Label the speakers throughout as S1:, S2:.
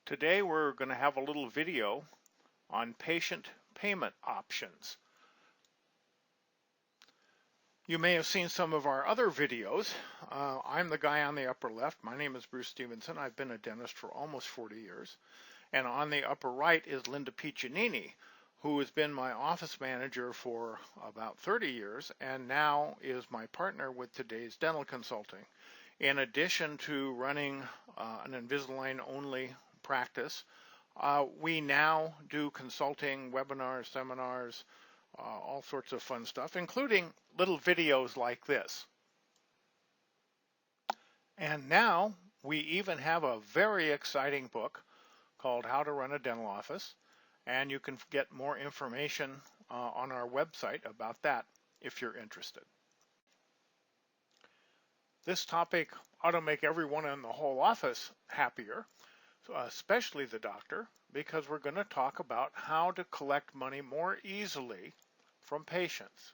S1: Today we're going to have a little video on patient payment options. You may have seen some of our other videos. I'm the guy on the upper left. My name is Bruce Stevenson. I've been a dentist for almost 40 years. And on the upper right is Linda Piccinini, who has been my office manager for about 30 years and now is my partner with today's dental consulting. In addition to running an Invisalign only practice, we now do consulting, webinars, seminars, all sorts of fun stuff, including little videos like this. And now we even have a very exciting book called How to Run a Dental Office, and you can get more information on our website about that if you're interested. This topic ought to make everyone in the whole office happier, especially the doctor, because we're going to talk about how to collect money more easily from patients.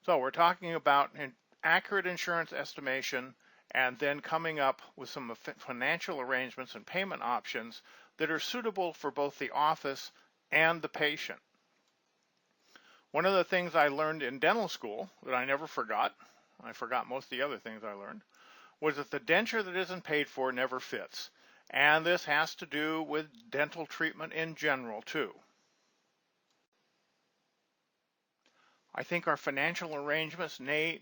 S1: So we're talking about an accurate insurance estimation and then coming up with some financial arrangements and payment options that are suitable for both the office and the patient. One of the things I learned in dental school that I never forgot, I forgot most of the other things I learned, was that the denture that isn't paid for never fits. And this has to do with dental treatment in general too. I think our financial arrangements need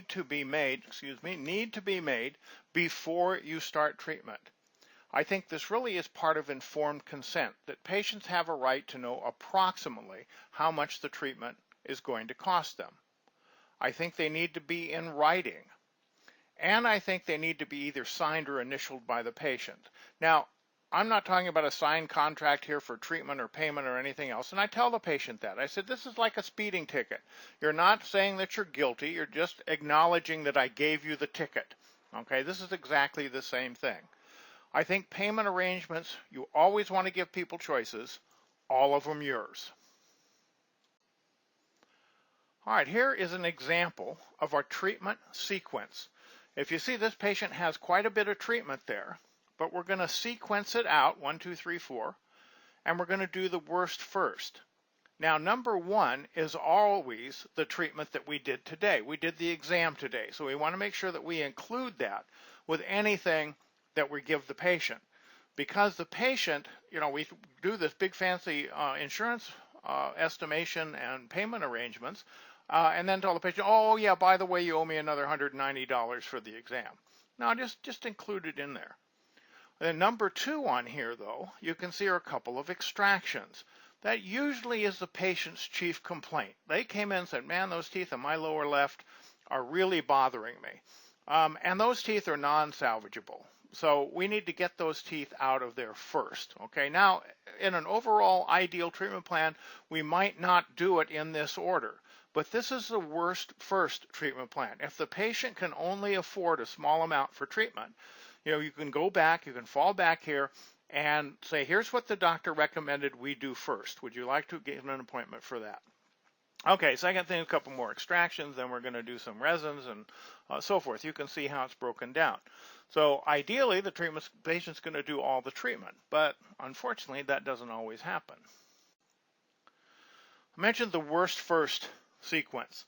S1: to be made before you start treatment. I think this really is part of informed consent, that patients have a right to know approximately how much the treatment is going to cost them. I think they need to be in writing, and I think they need to be either signed or initialed by the patient. Now, I'm not talking about a signed contract here for treatment or payment or anything else, and I tell the patient that. I said, this is like a speeding ticket. You're not saying that you're guilty, you're just acknowledging that I gave you the ticket. Okay, this is exactly the same thing. I think payment arrangements, you always want to give people choices, all of them yours. All right, here is an example of our treatment sequence. If you see, this patient has quite a bit of treatment there, but we're going to sequence it out, 1, 2, 3, 4, and we're going to do the worst first. Now, number 1 is always the treatment that we did today. We did the exam today, so we want to make sure that we include that with anything that we give the patient. Because the patient, we do this big fancy insurance estimation and payment arrangements, and then tell the patient, oh yeah, by the way, you owe me another $190 for the exam. Now, just include it in there. Then number 2 on here, though, you can see are a couple of extractions. That usually is the patient's chief complaint. They came in and said, man, those teeth in my lower left are really bothering me. And those teeth are non-salvageable. So we need to get those teeth out of there first. Okay, now in an overall ideal treatment plan, we might not do it in this order. But this is the worst first treatment plan. If the patient can only afford a small amount for treatment, you can go back, you can fall back here and say, here's what the doctor recommended we do first. Would you like to get an appointment for that? Okay, second thing, a couple more extractions, then we're going to do some resins and so forth. You can see how it's broken down. So ideally, the patient's going to do all the treatment, but unfortunately, that doesn't always happen. I mentioned the worst first sequence.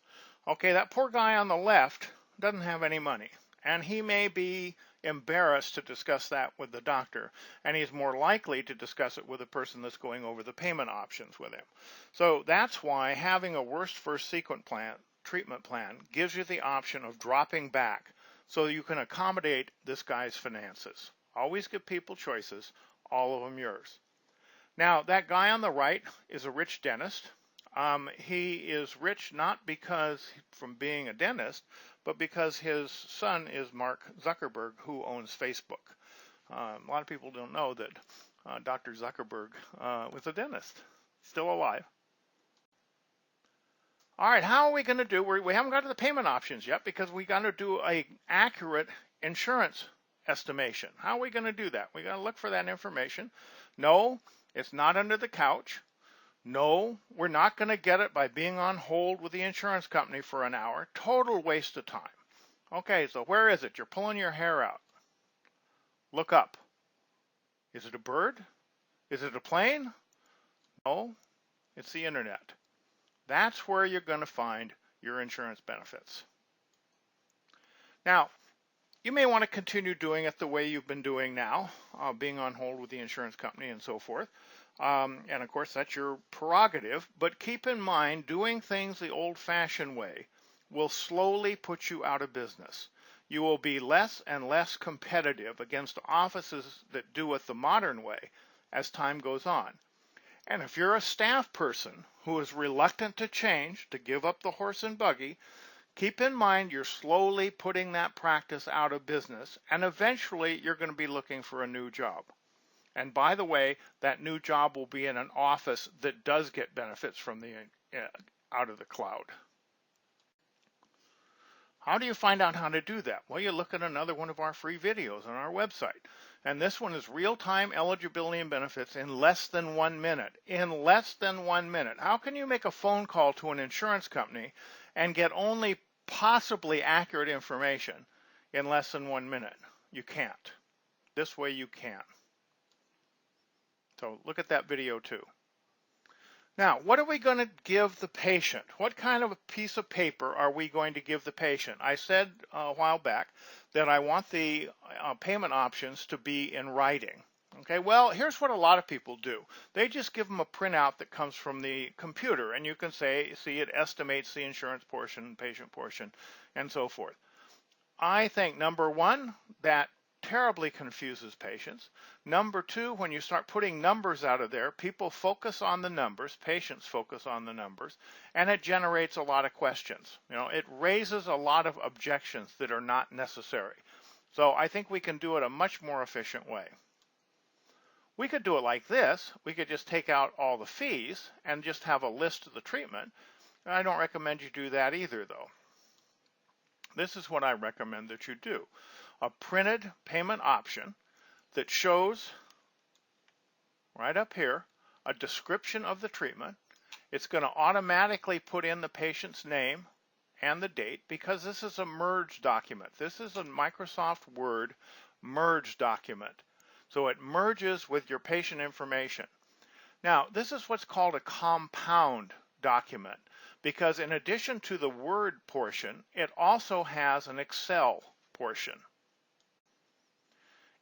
S1: Okay, that poor guy on the left doesn't have any money, and he may be embarrassed to discuss that with the doctor, and he's more likely to discuss it with the person that's going over the payment options with him. So that's why having a worst first treatment plan gives you the option of dropping back so you can accommodate this guy's finances. Always give people choices, all of them yours. Now, that guy on the right is a rich dentist. He is rich not because from being a dentist, but because his son is Mark Zuckerberg, who owns Facebook. A lot of people don't know that Dr. Zuckerberg was a dentist, still alive. All right, how are we going to do? We haven't got to the payment options yet because we got to do an accurate insurance estimation. How are we going to do that? We got to look for that information. No, it's not under the couch. No, we're not going to get it by being on hold with the insurance company for an hour. Total waste of time. Okay, so where is it? You're pulling your hair out. Look up. Is it a bird? Is it a plane? No, it's the internet. That's where you're going to find your insurance benefits. Now, you may want to continue doing it the way you've been doing now, being on hold with the insurance company and so forth. And of course, that's your prerogative. But keep in mind, doing things the old-fashioned way will slowly put you out of business. You will be less and less competitive against offices that do it the modern way as time goes on. And if you're a staff person who is reluctant to change, to give up the horse and buggy, keep in mind you're slowly putting that practice out of business, and eventually you're going to be looking for a new job. And by the way, that new job will be in an office that does get benefits from the out of the cloud. How do you find out how to do that? Well, you look at another one of our free videos on our website. And this one is real-time eligibility and benefits in less than 1 minute. In less than 1 minute. How can you make a phone call to an insurance company and get only possibly accurate information in less than 1 minute? You can't. This way you can. So look at that video too. Now, what are we going to give the patient? What kind of a piece of paper are we going to give the patient? I said a while back that I want the payment options to be in writing. Okay, well, here's what a lot of people do. They just give them a printout that comes from the computer, and you can see it estimates the insurance portion, patient portion, and so forth. I think, number one, that terribly confuses patients. Number two, when you start putting numbers out of there, people focus on the numbers, patients focus on the numbers, and it generates a lot of questions. It raises a lot of objections that are not necessary. So I think we can do it a much more efficient way. We could do it like this. We could just take out all the fees and just have a list of the treatment. I don't recommend you do that either, though. This is what I recommend that you do. A printed payment option that shows right up here a description of the treatment. It's going to automatically put in the patient's name and the date because this is a merge document. This is a Microsoft Word merge document. So it merges with your patient information. Now, this is what's called a compound document because in addition to the Word portion, it also has an Excel portion.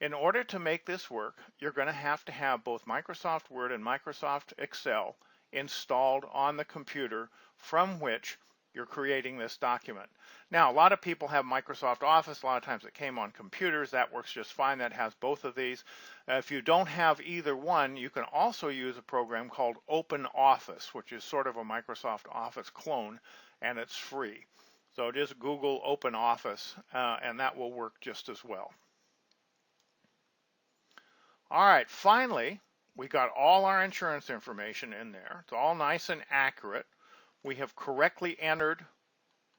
S1: In order to make this work, you're going to have both Microsoft Word and Microsoft Excel installed on the computer from which you're creating this document. Now, a lot of people have Microsoft Office. A lot of times it came on computers. That works just fine. That has both of these. If you don't have either one, you can also use a program called Open Office, which is sort of a Microsoft Office clone, and it's free. So just Google Open Office, and that will work just as well. All right, finally, we got all our insurance information in there. It's all nice and accurate. We have correctly entered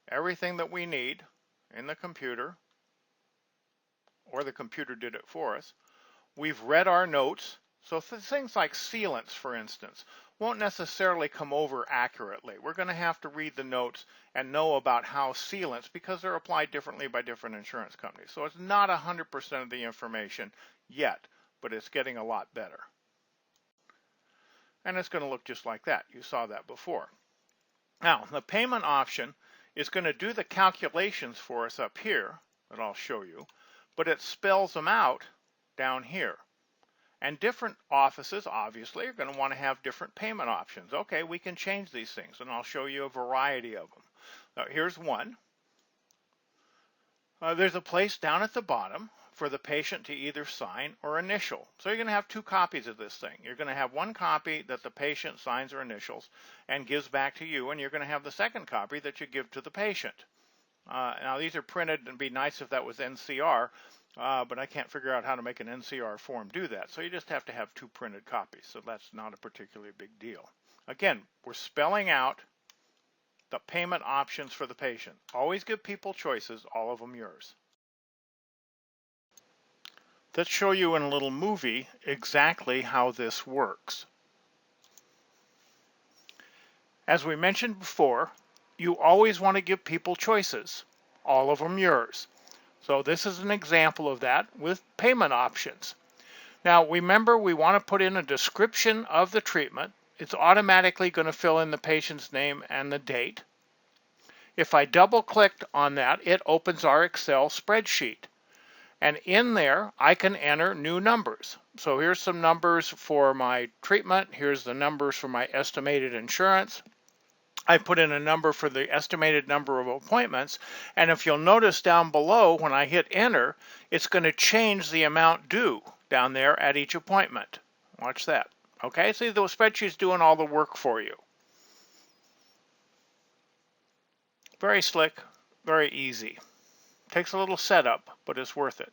S1: everything that we need in the computer, or the computer did it for us. We've read our notes. So things like sealants, for instance, won't necessarily come over accurately. We're going to have to read the notes and know about how sealants, because they're applied differently by different insurance companies. So it's not 100% of the information yet, but it's getting a lot better. And it's going to look just like that. You saw that before. Now, the payment option is going to do the calculations for us up here that I'll show you, but it spells them out down here. And different offices, obviously, are going to want to have different payment options. Okay, we can change these things, and I'll show you a variety of them. Now, here's one. There's a place down at the bottom for the patient to either sign or initial. So you're going to have two copies of this thing. You're going to have one copy that the patient signs or initials and gives back to you, and you're going to have the second copy that you give to the patient. Now these are printed, and it'd be nice if that was NCR, but I can't figure out how to make an NCR form do that. So you just have to have two printed copies. So that's not a particularly big deal. Again, we're spelling out the payment options for the patient. Always give people choices, all of them yours. Let's show you in a little movie exactly how this works. As we mentioned before, you always want to give people choices, all of them yours. So this is an example of that with payment options. Now remember, we want to put in a description of the treatment. It's automatically going to fill in the patient's name and the date. If I double clicked on that, it opens our Excel spreadsheet. And in there, I can enter new numbers. So here's some numbers for my treatment. Here's the numbers for my estimated insurance. I put in a number for the estimated number of appointments. And if you'll notice down below, when I hit enter, it's going to change the amount due down there at each appointment. Watch that. Okay, see, the spreadsheet's doing all the work for you. Very slick, very easy. Takes a little setup, but it's worth it.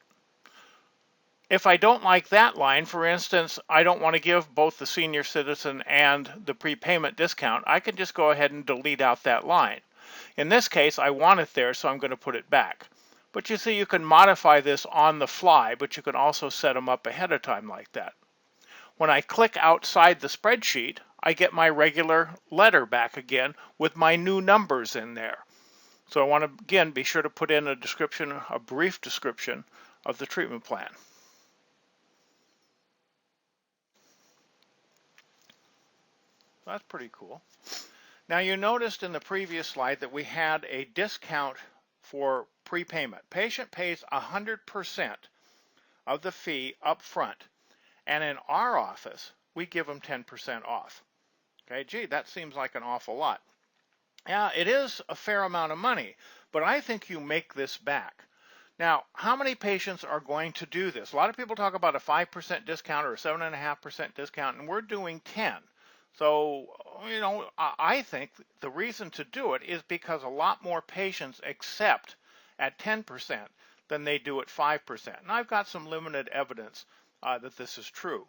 S1: If I don't like that line, for instance, I don't want to give both the senior citizen and the prepayment discount, I can just go ahead and delete out that line. In this case, I want it there, so I'm going to put it back. But you see, you can modify this on the fly, but you can also set them up ahead of time like that. When I click outside the spreadsheet, I get my regular letter back again with my new numbers in there. So I want to, again, be sure to put in a description, a brief description of the treatment plan. That's pretty cool. Now you noticed in the previous slide that we had a discount for prepayment. Patient pays 100% of the fee up front, and in our office we give them 10% off. Okay, gee, that seems like an awful lot. Yeah, it is a fair amount of money, but I think you make this back. Now, how many patients are going to do this? A lot of people talk about a 5% discount or a 7.5% discount, and we're doing 10. So, you know, I think the reason to do it is because a lot more patients accept at 10% than they do at 5%. And I've got some limited evidence that this is true.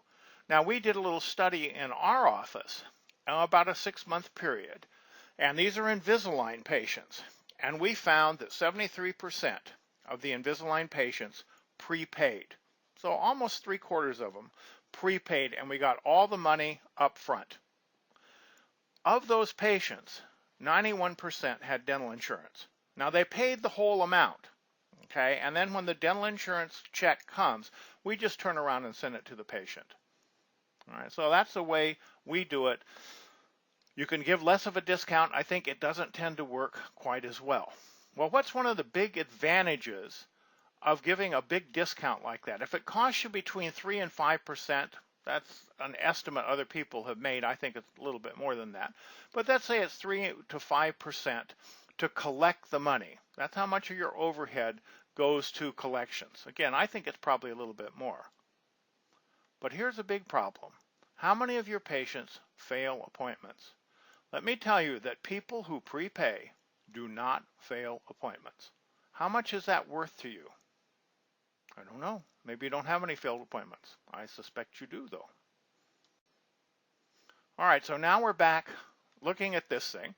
S1: Now, we did a little study in our office about a 6-month period, and these are Invisalign patients. And we found that 73% of the Invisalign patients prepaid. So almost 3/4 of them prepaid, and we got all the money up front. Of those patients, 91% had dental insurance. Now they paid the whole amount, okay? And then when the dental insurance check comes, we just turn around and send it to the patient. All right, so that's the way we do it. You can give less of a discount. I think it doesn't tend to work quite as well. Well, what's one of the big advantages of giving a big discount like that? If it costs you between 3 and 5%, that's an estimate other people have made. I think it's a little bit more than that. But let's say it's 3 to 5% to collect the money. That's how much of your overhead goes to collections. Again, I think it's probably a little bit more. But here's a big problem. How many of your patients fail appointments? Let me tell you that people who prepay do not fail appointments. How much is that worth to you? I don't know. Maybe you don't have any failed appointments. I suspect you do, though. All right, so now we're back looking at this thing.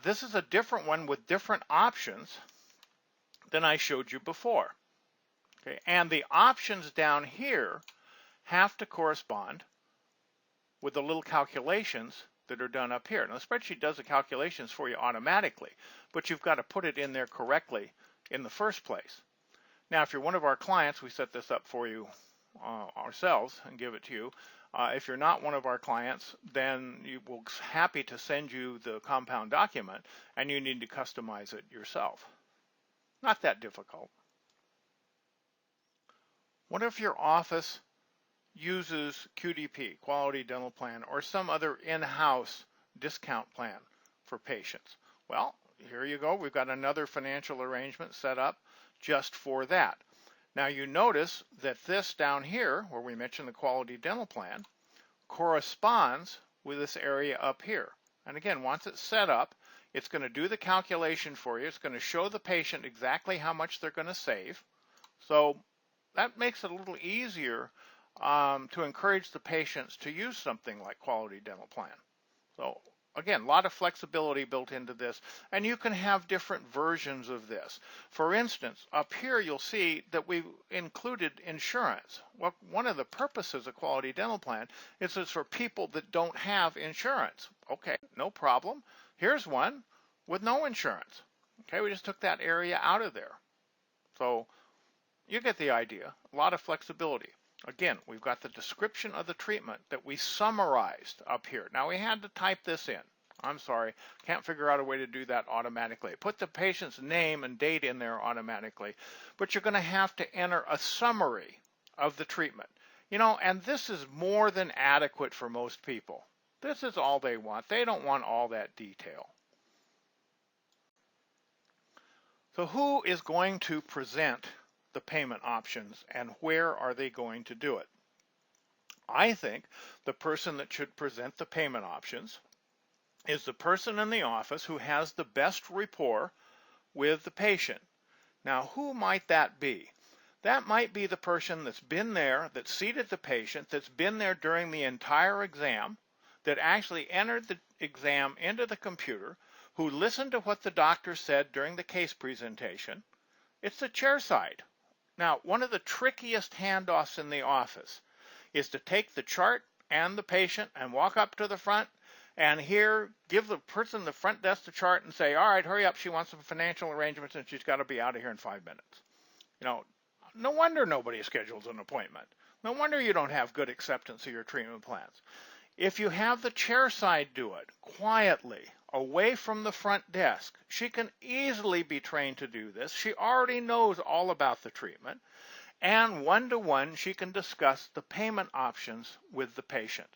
S1: This is a different one with different options than I showed you before. Okay, and the options down here have to correspond with the little calculations that are done up here. Now, the spreadsheet does the calculations for you automatically, but you've got to put it in there correctly in the first place. Now, if you're one of our clients, we set this up for you ourselves and give it to you. If you're not one of our clients, then we'll be happy to send you the compound document, and you need to customize it yourself. Not that difficult. What if your office uses QDP, Quality Dental Plan, or some other in-house discount plan for patients? Well, here you go. We've got another financial arrangement set up just for that. Now you notice that this down here, where we mentioned the Quality Dental Plan, corresponds with this area up here. And again, once it's set up, it's going to do the calculation for you. It's going to show the patient exactly how much they're going to save. So that makes it a little easier to encourage the patients to use something like Quality Dental Plan. So again, a lot of flexibility built into this, and you can have different versions of this. For instance, up here you'll see that we've included insurance. Well, one of the purposes of Quality Dental Plan is it's for people that don't have insurance. Okay, no problem. Here's one with no insurance. Okay, we just took that area out of there. So you get the idea. A lot of flexibility. Again, we've got the description of the treatment that we summarized up here. Now we had to type this in. I'm sorry, can't figure out a way to do that automatically. Put the patient's name and date in there automatically, but you're going to have to enter a summary of the treatment. You know, and this is more than adequate for most people. This is all they want. They don't want all that detail. So who is going to present the payment options and where are they going to do it? I think the person that should present the payment options is the person in the office who has the best rapport with the patient. Now, who might that be? That might be the person that's been there, that seated the patient, that's been there during the entire exam, that actually entered the exam into the computer, who listened to what the doctor said during the case presentation. It's the chair side. Now, one of the trickiest handoffs in the office is to take the chart and the patient and walk up to the front and here give the person in the front desk the chart and say, all right, hurry up, she wants some financial arrangements and she's got to be out of here in 5 minutes. You know, no wonder nobody schedules an appointment. No wonder you don't have good acceptance of your treatment plans. If you have the chair side do it quietly, away from the front desk, she can easily be trained to do this. She already knows all about the treatment. And one-to-one, she can discuss the payment options with the patient.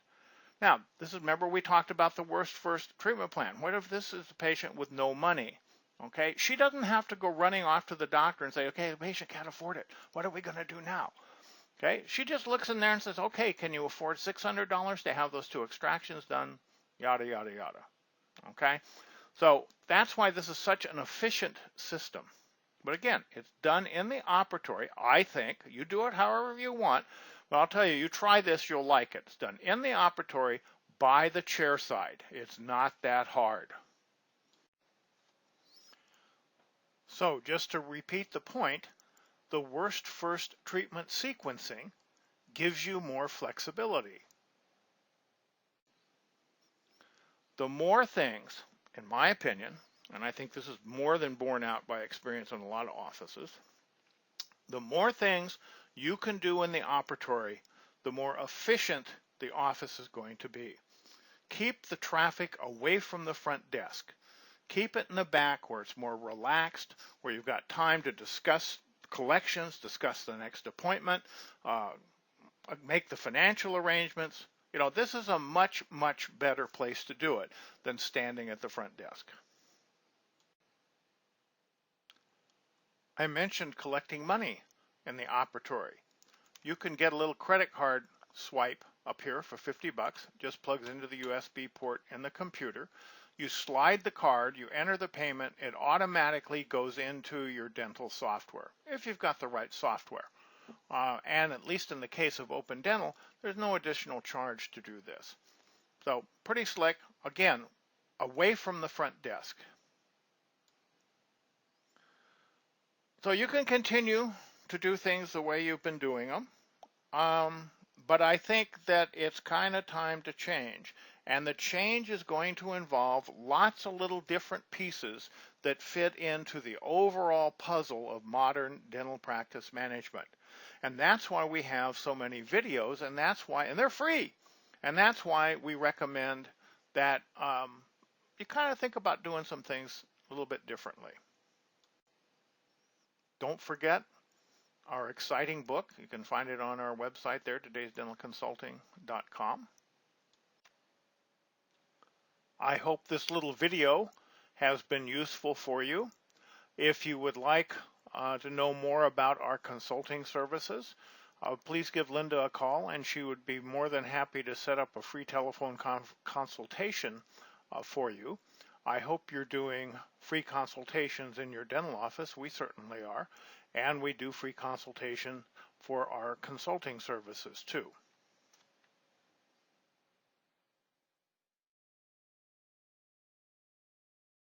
S1: Now, remember we talked about the worst first treatment plan. What if this is the patient with no money? Okay, she doesn't have to go running off to the doctor and say, okay, the patient can't afford it. What are we going to do now? Okay, she just looks in there and says, okay, can you afford $600 to have those 2 extractions done? Yada, yada, yada. Okay, so that's why this is such an efficient system. But again, it's done in the operatory. I think you do it however you want. But I'll tell you, you try this, you'll like it. It's done in the operatory by the chair side. It's not that hard. So just to repeat the point, the worst first treatment sequencing gives you more flexibility. The more things, in my opinion, and I think this is more than borne out by experience in a lot of offices, the more things you can do in the operatory, the more efficient the office is going to be. Keep the traffic away from the front desk. Keep it in the back where it's more relaxed, where you've got time to discuss collections, discuss the next appointment, make the financial arrangements. You know, this is a much, much better place to do it than standing at the front desk. I mentioned collecting money in the operatory. You can get a little credit card swipe up here for $50. Just plugs into the USB port in the computer. You slide the card, you enter the payment, it automatically goes into your dental software, if you've got the right software. And at least in the case of Open Dental, there's no additional charge to do this. So pretty slick, again, away from the front desk. So you can continue to do things the way you've been doing them, but I think that it's kind of time to change. And the change is going to involve lots of little different pieces that fit into the overall puzzle of modern dental practice management. And that's why we have so many videos, and that's why, and they're free. And that's why we recommend that you kind of think about doing some things a little bit differently. Don't forget our exciting book. You can find it on our website there, todaysdentalconsulting.com. I hope this little video has been useful for you. If you would like to know more about our consulting services, please give Linda a call and she would be more than happy to set up a free telephone consultation for you. I hope you're doing free consultations in your dental office. We certainly are. And we do free consultation for our consulting services too.